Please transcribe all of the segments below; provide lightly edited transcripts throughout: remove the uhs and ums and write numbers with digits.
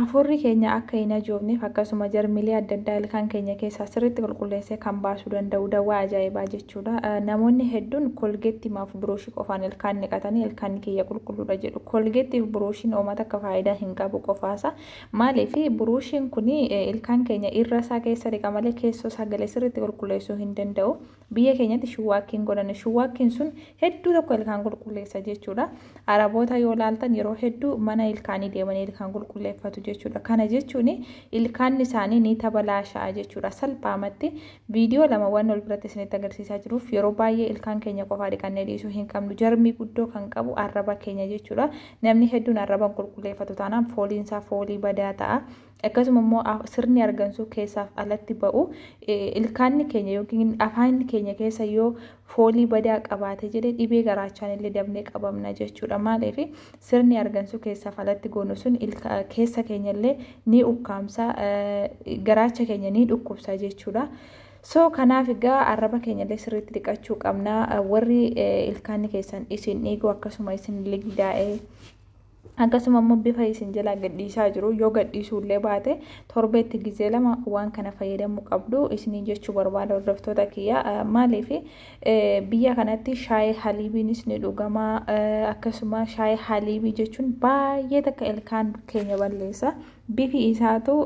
Afurri keenya akka hin ajoofneef akkasuma jarmilee adda addaa ilkaan keenya keessaa sirriitti qulqulleessee kan baasuu danda'u dawaa ajaa'ibaa jechuudha. Namoonni hedduun kolgeettiimaaf buruushii qofaan ilkaan dhiqatanii ilkaan kiyya qulqulluudha jedhu. Kolgeettiif buruushiin uummata akka faayidaa hin qabu qofaasa. Maaliif buruushiin kun ilkaan keenya irra isaa keessa dhiqa malee keessoo sagalee sirriitti qulqulleessuu hin danda'u. Biyya keenyatti shuwaakkiin godhame. Shuwaakkiin sun hedduu tokko ilkaan qulqulleessa jechuudha. Araboota yoo laaltan yeroo hedduu mana ilkaanii deemanii ilkaan qulqulleeffatu jechuudha. Kana jechuun ilkaan isaanii ni tabalaashaa jechuudha. Salphaamatti viidiyoo lama waan ol biratti isinitti agarsiisaa jiruuf yeroo baay'ee ilkaan keenya qofaa dhiqannee dhiisuu hin qabnu. Jarmii guddoo kan qabu arraba keenya jechuudha. Namni hedduun arraban qulqulleeffatu taanaan fooliinsaa foolii badaa ta'a. Akkasuma immoo sirni argansuu keessaaf alatti ba'u ilkaanni keenya yookiin afaanni keenya keessa yoo foolii badaa qabaate jedhee dhibee garaachaan illee dabnee qabamna jechuudha. Maaliif sirni argansuu keessaaf alatti goonu sun keessa keenya illee ni ukkaamsa, garaacha keenya ni dhukkubsa jechuudha. So kanaaf egaa arraba keenya illee sirriitti dhiqachuu qabna. Warri ilkaanni keessan isin dhiigu akkasuma isin ligidaa'ee akkasuma immoo bifa isin jalaa gadhiisaa jiru yoo gadhiisuu illee baate torbeetti gizee lama waan kana fayyadamuu qabdu isinii jechuu barbaada hordoftoota kiyya. Maaliif biyya kanatti shaayii haliibiinis ni dhugama. Akkasuma shaayii haliibii jechuun baay'ee takka ilkaan keenya balleessa. Bifi isaatu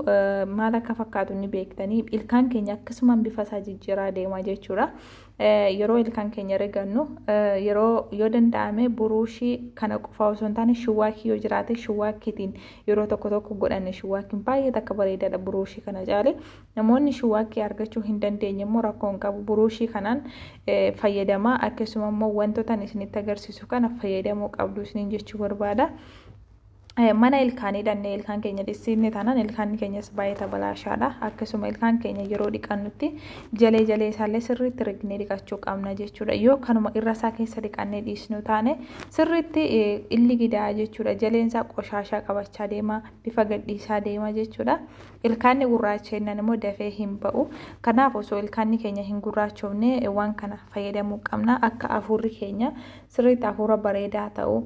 maal akka fakkaatu ni beektanii ilkaan keenya akkasuma bifa isaa jijjiiraa deema jechuudha. Yeroo ilkaan keenya rigannu yoo danda'ame buruushii kana qofa osoo hin taane shuwaakii yoo jiraate shuwaakiitiin yeroo tokko tokko godhanne shuwaakiin baay'ee takka bareedaadha buruushii kana caale. Namoonni shuwaakii argachuu hin dandeenye immoo rakkoo hin qabu buruushii kanaan fayyadamaa. Akkasuma immoo wantoota isinitti agarsiisu kana fayyadamuu qabdu isiniin jechuu barbaada. Mana ilkaanii dhannee ilkaan keenya dhiqsiifne taanaan ilkaanni keenyas baay'ee tabalaashaadha. Akkasuma ilkaan keenya yeroo dhiqannutti jalee isaallee sirriitti rignee dhiqachuu qabna jechuudha. Yoo kanuma irra isaa keessa dhiqannee dhiisnu taane sirriitti illi gidaa jechuudha. Jaleen isaa qoshaashaa qabachaa deema, bifa gadhiisaa deema jechuudha. Ilkaanni gurraacha'innan immoo dafee hin ba'u. Kanaaf osoo ilkaanni keenya hin gurraachofne waan kana fayyadamuu qabna. Akka afurri keenya sirriitti afura bareedaa ta'u.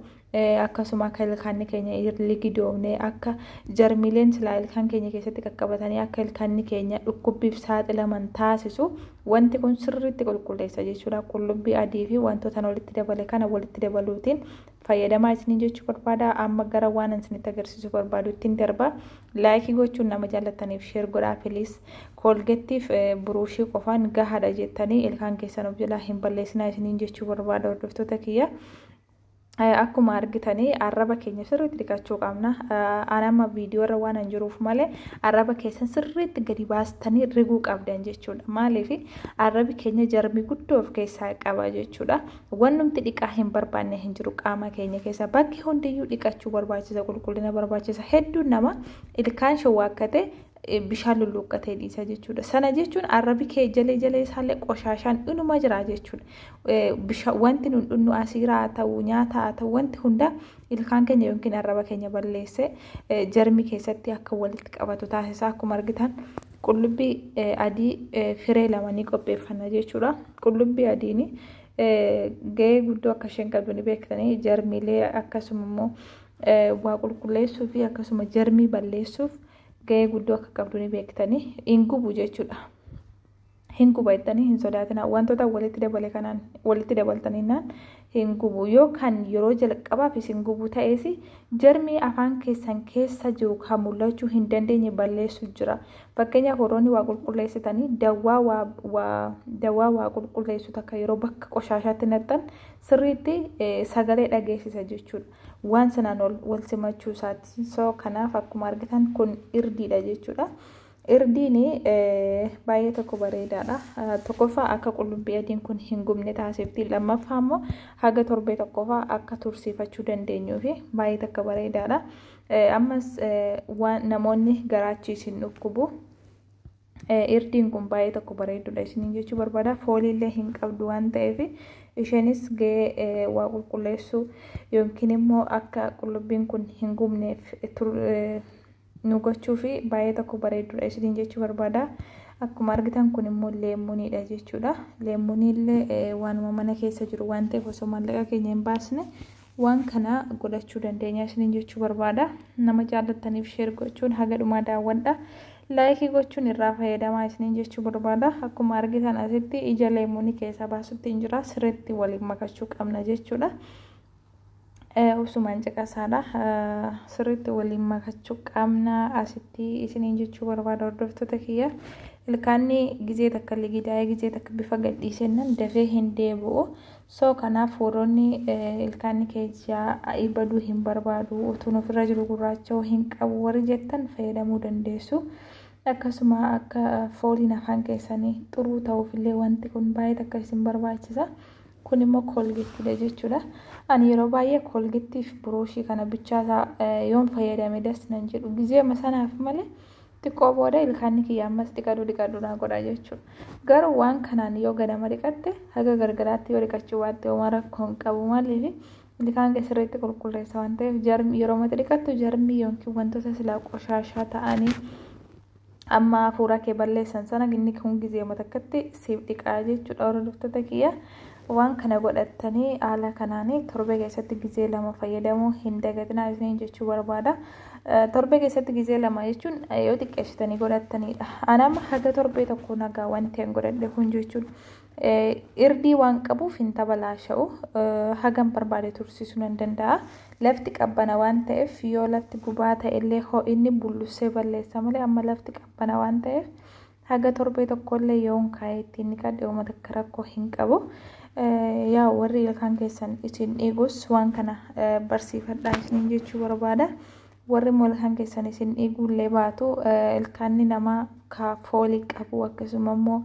Akkasuma akka ilkaanni keenya ligidoomne akka jarmileen silaa ilkaan keenya keessatti qaqqabatanii akka ilkaanni keenya dhukkubbiif saaxilaman taasisu wanti kun sirriitti qulqulleessa jechuudha. Qullubbii adii fi wantoota walitti dabale kana walitti dabaluutiin fayyadamaa isinii jechuu barbaada. Amma gara waan isinitti agarsiisu barbaadu ittiin darba. Laayikii gochuun nama jaallattaniif sheer godhaa filis. Kolgeettiif buruushii qofaan gahaadha jettanii ilkaan keessan of jalaa hin balleessinaa isiniin jechuu barbaada hordoftoota kiyya. Akkuma argitanii arraba keenya sirriitti dhiqachuu qabna. Anama viidiyoo irra waan hin jiruuf malee arraba keessan sirriitti gadi baastanii riguu qabdan jechuudha. Maaliif arrabi keenya jarmii guddoo of keessaa qaba jechuudha. Wannumti dhiqaa hin barbaanne hin jiru qaama keenya keessa. Bakki hundiyyuu dhiqachuu barbaachisa, qulqullina barbaachisa. Hedduun nama ilkaan shawwaakkate bishaan lulluuqqatee dhiisa jechuudha. Sana jechuun arrabi kee jalee isaallee qoshaashaan inuma jira jechuudha. Wanti nun dhunnu asiiraa haa ta'u nyaata haa ta'u wanti hunda ilkaan keenya yookiin arraba keenya balleesse jarmii keessatti akka walitti qabatu taasisa. Akkuma argitan qullubbii adii firee lama ni qopheeffanna jechuudha. Qullubbii adiin gahee guddoo akka isheen qabdu ni beektanii jarmiilee akkasuma immoo waa qulqulleessuu fi akkasuma jarmii balleessuuf gahee guddoo akka qabdu ni beektanii hin gubu jechuudha. Hin guba jettanii hin sodaatina. Wantoota walitti dabaltaniinaan hin gubu. Yookaan yeroo jalqabaaf isin gubu ta'es jarmii afaan keessan keessa jiru kan mul'achuu hin dandeenye balleessu jira. Fakkeenyaaf horoonni waa qulqulleessitanii dawaa waa qulqulleessu takka yeroo bakka qoshaashaatti naqxan sirriitti sagalee dhageessisa jechuudha. Waan sanaan wal simachuu isaati. So kanaaf akkuma argitan kun irdiidha jechuudha. Irdiin baay'ee tokko bareedaadha. Tokkoffaa akka qullubbii adiin kun hin gubne taasifti. Lammaffaa immoo haga torbee tokkoffaa akka tursiifachuu dandeenyuu fi baay'ee tokko bareedaadha. Ammas waan namoonni garaachiisin dhukkubu. Irdiin kun baay'ee tokko bareedudha isiniin jechuu barbaada. Fooliillee hin qabdu waan ta'eef isheenis gahee waa qulqulleessuu yookiin immoo akka qullubbiin kun hin gubneef nu gochuu fi baay'ee tokko bareedudha isiniin jechuu barbaada. Akkuma argitan kun immoo leemmuniidha jechuudha. Leemmuniillee waanuma mana keessa jiru waan ta'eef osoo maallaqa keenya hin baasne waan kana godhachuu dandeenya isiniin jechuu barbaada. Nama jaallattaniif share gochuun haga dhumaa daawwadha. Like gochuun irraa fayyadamaa isiniin jechuu barbaada. Akkuma argitan asitti ija leemonii keessaa baasutti jira, sirriitti waliin makachuu qabna jechuudha. Usumaan caqasaadha, sirriitti waliin makachuu qabna asitti isiniin jechuu barbaada hordoftoota kiyya. Ilkaanni gizee takka ligidaa'ee gizee takka bifa gadhiisennan dafee hin deebi'u. So kanaaf warroonni ilkaanni keessa ibaduu hin barbaadu, utuun ofirra jiru gurraacha'uu hin qabu warri jettan fayyadamuu dandeessu. Akkasuma akka fooliin afaan keessanii xuruu ta'uufillee wanti kun baay'ee akka isin barbaachisa. Kun immoo koolgeettiidha jechuudha. Ani yeroo baay'ee koolgeettiif birooshii kana bichaasaa yoon fayyadame das nan jedhu gizeema sanaaf malee xiqqoo booda ilkaanni kiyya ammas dhiqaduu godha jechuudha. Garuu waan kanaan yoo ganama dhiqatte haga gargaraatti yoo dhiqachuu baatte homaa rakkoo hin qabu maaliif ilkaan kee sirriitti qulqulleessa waan ta'eef yeroo mata dhiqattu jarmii yookiin wantoota silaa qoshaashaa ta'anii amma hafuura kee balleessan sana inni kun gizeema takkatti siif dhiqaa jechuudha. Hordoftoota kiyya waan kana godhattanii haala kanaanii torba keessatti gizee lama fayyadamuu hin dagatinaa isiniin jechuu barbaada. Torba keessatti gizee lama jechuun yoo xiqqeessitanii godhattanidha. Anama haga torbee tokko nagaa wanti hin godhadhe kun jechuun irdii waan qabuuf hin tabalaasha'u, hagam barbaade tursiisuu nan danda'a. Lafti qabbana waan ta'eef yoo lafti gubaa ta'ellee ho'inni bullusee balleessa malee amma lafti qabbana waan ta'eef haga torbee tokkollee yoon kaa'ee ittiin dhiqadhe uummata akka rakkoo hin qabu. Yaa warri ilkaan keessan isin dhiigus waan kana barsiifadhaa isiniin jechuu barbaada. Warri ilkaan keessan isin dhiiguullee baatu ilkaanni namaa ka foolii qabu akkasuma immoo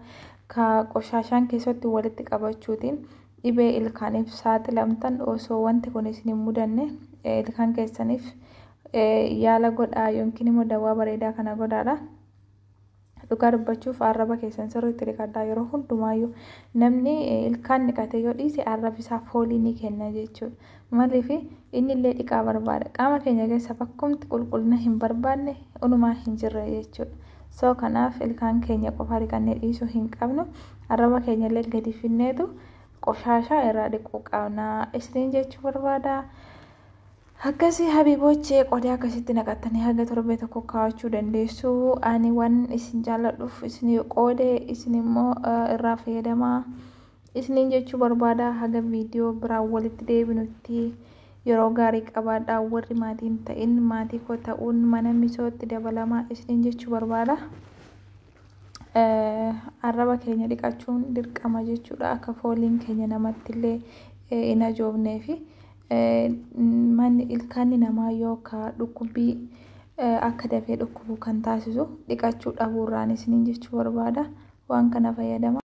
ka qoshaashaan keessatti walitti qabachuutiin dhibee ilkaaniif saaxilamtan osoo wanti kun isin hin mudanne ilkaan keessaniif yaala godhaa yookiin immoo dawaa bareedaa kana godhaadha. Dhugaa dubbachuuf arraba keessan sirriitti dhiqadhaa yeroo hundumaayyuu namni ilkaan dhiqate yoo dhiise arrabni isaa foolii ni kenna jechuudha. Maaliif inni illee dhiqaa barbaada. Qaama keenya keessa bakkumti qulqullina hin barbaanne unumaa hin jirre jechuudha. So kanaaf ilkaan keenya qofa dhiqannee dhiisuu hin qabnu. Arraba keenya illee gadi finneetu qoshaashaa irraa dhiquu qabna isiniin jechuu barbaada. Akkasii habiiboochee qodaa akkasitti naqattanii haga torbee tokko kaawachuu dandeessu. Ani waan isin jaalladhuuf isin qoodee isin immoo irraa fayyadamaa isiniin jechuu barbaada. Haga viidiyoo biraan walitti deebinutti yeroo gaarii qabaadhaa. Warri maatiin ta'in maatii koo ta'uun mana misootti dabalamaa isiniin jechuu barbaada. Arraba keenya dhiqachuun dirqama jechuudha. Akka fooliin keenya namatti illee hin ajoofneefi. Manni ilkaanni namaa yookaan dhukkubbii akka dafee dhukkubu kan taasisu dhiqachuu dhabuurraan isiniin jechuu barbaada. Waan kana fayyadama.